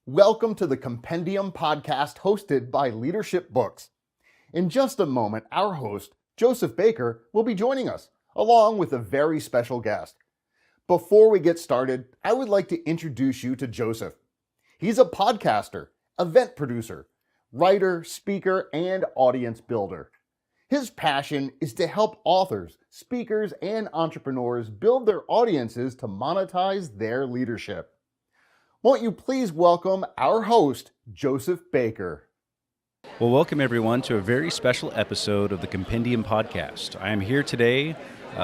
Welcome to the Compendium Podcast hosted by Leadership Books. In just a moment, our host, Joseph Baker, will be joining us, along with a very special guest. Before we get started, I would like to introduce you to Joseph. He's a podcaster, event producer, writer, speaker, and audience builder. His passion is to help authors, speakers, and entrepreneurs build their audiences to monetize their leadership. Won't you please welcome our host, Joseph Baker. Well, welcome everyone to a very special episode of the Compendium Podcast. I am here today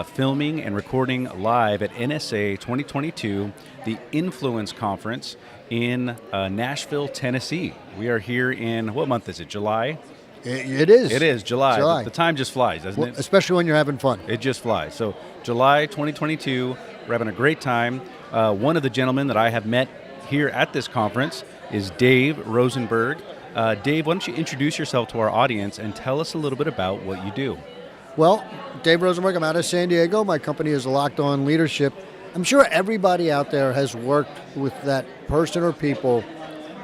filming and recording live at NSA 2022, the Influence Conference in Nashville, Tennessee. We are here in, what month is it, July? It is. It is, July. The time just flies, doesn't it? Especially when you're having fun. It just flies. So July 2022, we're having a great time. One of the gentlemen that I have met here at this conference is Dave Rosenberg. Dave, why don't you introduce yourself to our audience and tell us a little bit about what you do? Well, Dave Rosenberg, I'm out of San Diego. My company is Locked On Leadership. I'm sure everybody out there has worked with that person or people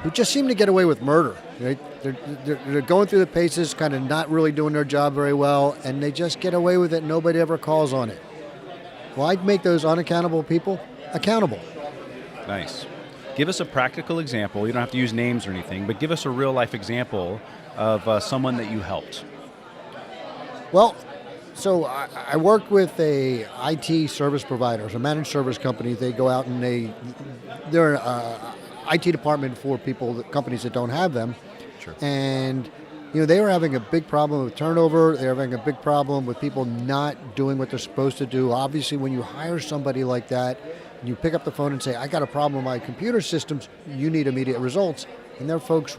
who just seem to get away with murder. Right? They're going through the paces, kind of not really doing their job very well, and they just get away with it. Nobody ever calls on it. Well, I'd make those unaccountable people accountable. Nice. Give us a practical example. You don't have to use names or anything, but give us a real-life example of someone that you helped. Well, so I work with a IT service provider, a managed service company. They go out and they're an IT department for companies that don't have them. Sure. And they were having a big problem with turnover. They were having a big problem with people not doing what they're supposed to do. Obviously, when you hire somebody like that, you pick up the phone and say, I got a problem with my computer systems, you need immediate results. And their folks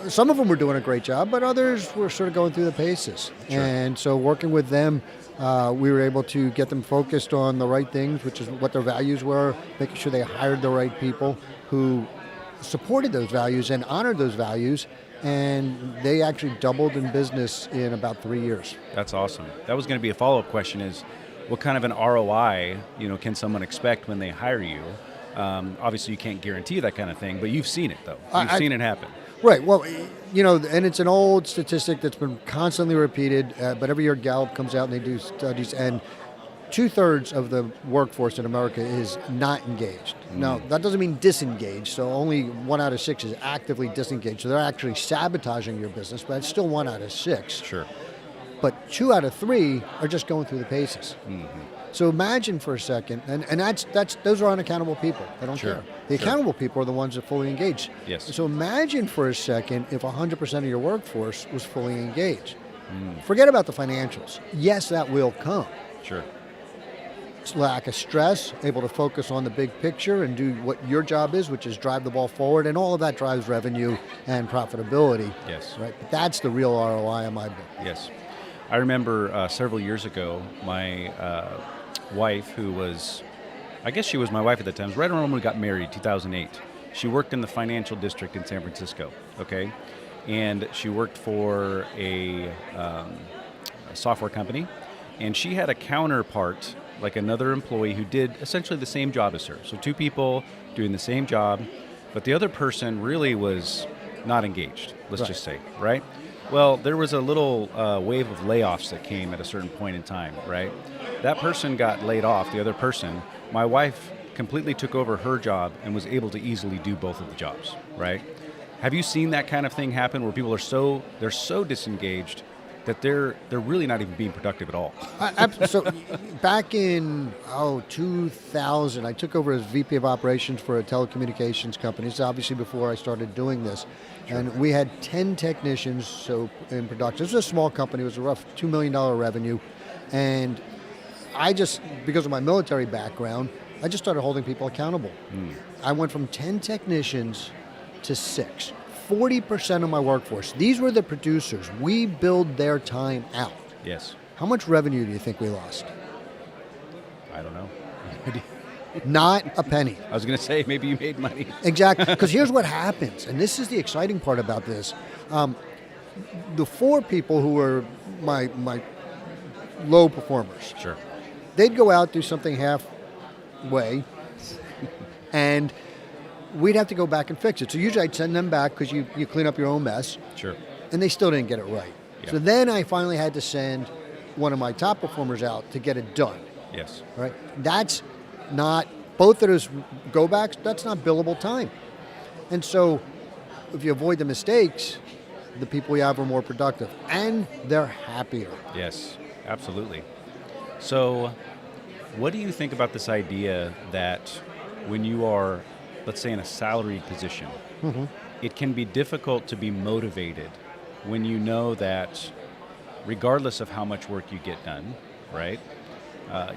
some of them were doing a great job, but others were sort of going through the paces. Sure. And so working with them, we were able to get them focused on the right things, which is what their values were, making sure they hired the right people who supported those values and honored those values. And they actually doubled in business in about 3 years. That's awesome. That was going to be a follow-up question is, what kind of an ROI, can someone expect when they hire you? Obviously, you can't guarantee that kind of thing, but you've seen it, though. You've seen it happen. Right. Well, and it's an old statistic that's been constantly repeated, but every year Gallup comes out and they do studies, and 2/3 of the workforce in America is not engaged. Now, that doesn't mean disengaged, so only 1 out of 6 is actively disengaged. So they're actually sabotaging your business, but it's still 1 out of 6. Sure. But 2 out of 3 are just going through the paces. Mm-hmm. So imagine for a second, and those are unaccountable people. They don't care. The accountable people are the ones that fully engage. Yes. So imagine for a second if 100% of your workforce was fully engaged. Forget about the financials. Yes, that will come. Sure. It's lack of stress, able to focus on the big picture and do what your job is, which is drive the ball forward, and all of that drives revenue and profitability. Yes. Right. But that's the real ROI in my book. Yes. I remember several years ago, my wife, who was, I guess she was my wife at the time, right around when we got married, 2008. She worked in the financial district in San Francisco, okay? And she worked for a software company, and she had a counterpart, like another employee who did essentially the same job as her. So 2 people doing the same job, but the other person really was not engaged, let's just say, right? Well, there was a little wave of layoffs that came at a certain point in time, right? That person got laid off, the other person. My wife completely took over her job and was able to easily do both of the jobs, right? Have you seen that kind of thing happen where people are they're so disengaged that they're really not even being productive at all? So back in 2000, I took over as VP of Operations for a telecommunications company. It's obviously before I started doing this. Sure. And we had 10 technicians in production. It was a small company. It was a rough $2 million revenue. And I just, because of my military background, I just started holding people accountable. I went from 10 technicians to 6. 40% of my workforce. These were the producers. We billed their time out. Yes. How much revenue do you think we lost? I don't know. Not a penny. I was going to say, maybe you made money. Exactly. Because here's what happens, and this is the exciting part about this. The 4 people who were my low performers, Sure. they'd go out, do something halfway, and we'd have to go back and fix it. So usually I'd send them back because you clean up your own mess. Sure. And they still didn't get it right. Yeah. So then I finally had to send one of my top performers out to get it done. Yes. Right? That's not, both of those go backs, that's not billable time. And so if you avoid the mistakes, the people you have are more productive and they're happier. Yes, absolutely. So what do you think about this idea that when you are, let's say, in a salaried position, it can be difficult to be motivated when you know that regardless of how much work you get done, right?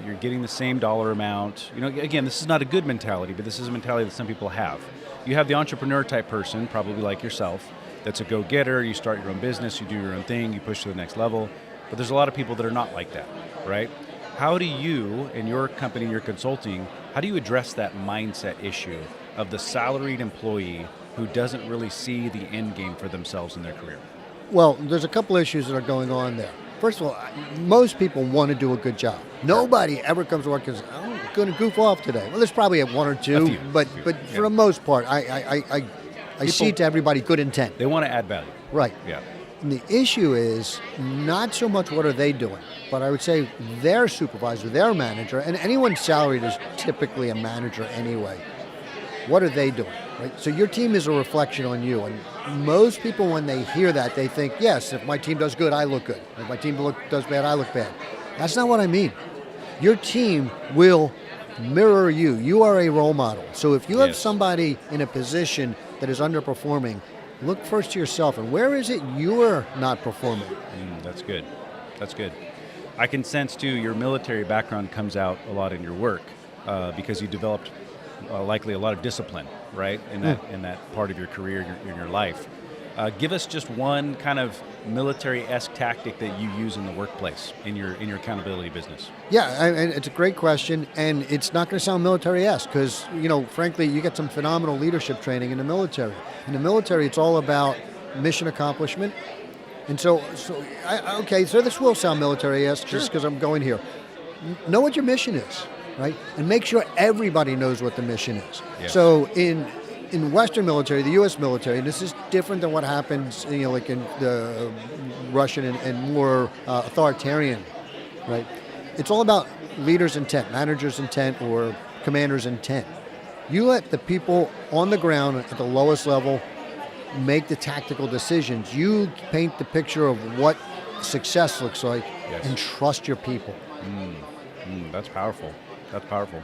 You're getting the same dollar amount. You know, again, this is not a good mentality, but this is a mentality that some people have. You have the entrepreneur type person, probably like yourself, that's a go-getter. You start your own business, you do your own thing, you push to the next level. But there's a lot of people that are not like that, right? How do you, in your company, your consulting, how do you address that mindset issue of the salaried employee who doesn't really see the end game for themselves in their career? Well, there's a couple issues that are going on there. First of all, most people want to do a good job. Nobody ever comes to work and says, I'm going to goof off today. Well, there's probably one or two, but for the most part, I see to everybody good intent. They want to add value. Right. Yeah. And the issue is not so much what are they doing, but I would say their supervisor, their manager, and anyone salaried is typically a manager anyway. What are they doing? Right? So your team is a reflection on you. And most people, when they hear that, they think, yes, if my team does good, I look good. If my team does bad, I look bad. That's not what I mean. Your team will mirror you. You are a role model. So if you have somebody in a position that is underperforming, look first to yourself. And where is it you're not performing? That's good. That's good. I can sense, too, your military background comes out a lot in your work because you developed likely a lot of discipline, right, in that part of your career, in your life. Give us just one kind of military-esque tactic that you use in the workplace, in your accountability business. Yeah, and it's a great question, and it's not going to sound military-esque because, frankly, you get some phenomenal leadership training in the military. In the military, it's all about mission accomplishment. And so this will sound military-esque just because I'm going here. Know what your mission is, right? And make sure everybody knows what the mission is. Yes. So in Western military, the U.S. military, and this is different than what happens, like in the Russian and more authoritarian, right? It's all about leaders' intent, managers' intent, or commanders' intent. You let the people on the ground at the lowest level make the tactical decisions. You paint the picture of what success looks like and trust your people. That's powerful. That's powerful.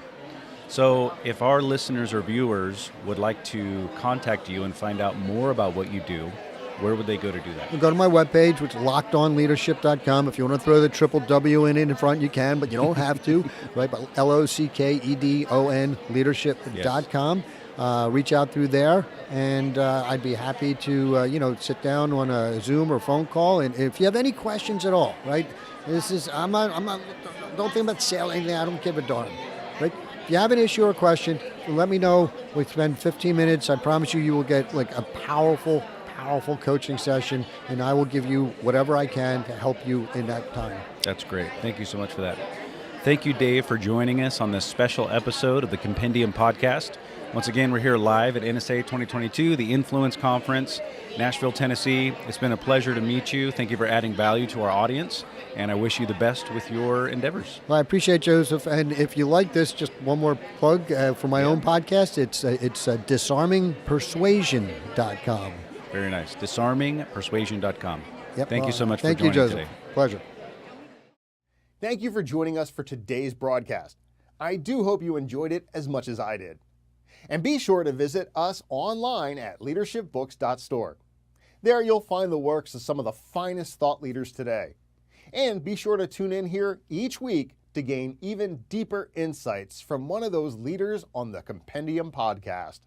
So if our listeners or viewers would like to contact you and find out more about what you do, where would they go to do that? Go to my webpage, which is lockedonleadership.com. If you want to throw the triple W in front, you can, but you don't have to, right? But LOCKEDON leadership.com. Reach out through there, and I'd be happy to, sit down on a Zoom or phone call. And if you have any questions at all, right? I'm not, don't think about selling anything. I don't give a darn, right? If you have an issue or a question, let me know. We spend 15 minutes. I promise you will get like a powerful coaching session, and I will give you whatever I can to help you in that time. That's great. Thank you so much for that. Thank you, Dave, for joining us on this special episode of the Compendium Podcast. Once again, we're here live at NSA 2022, the Influence Conference, Nashville, Tennessee. It's been a pleasure to meet you. Thank you for adding value to our audience, and I wish you the best with your endeavors. Well, I appreciate it, Joseph. And if you like this, just one more plug for my own podcast. It's disarmingpersuasion.com. Very nice. Disarmingpersuasion.com. Yep. Thank you so much for joining joining Joseph. today. Pleasure. Thank you for joining us for today's broadcast. I do hope you enjoyed it as much as I did. And be sure to visit us online at leadershipbooks.store. There you'll find the works of some of the finest thought leaders today. And be sure to tune in here each week to gain even deeper insights from one of those leaders on the Compendium Podcast.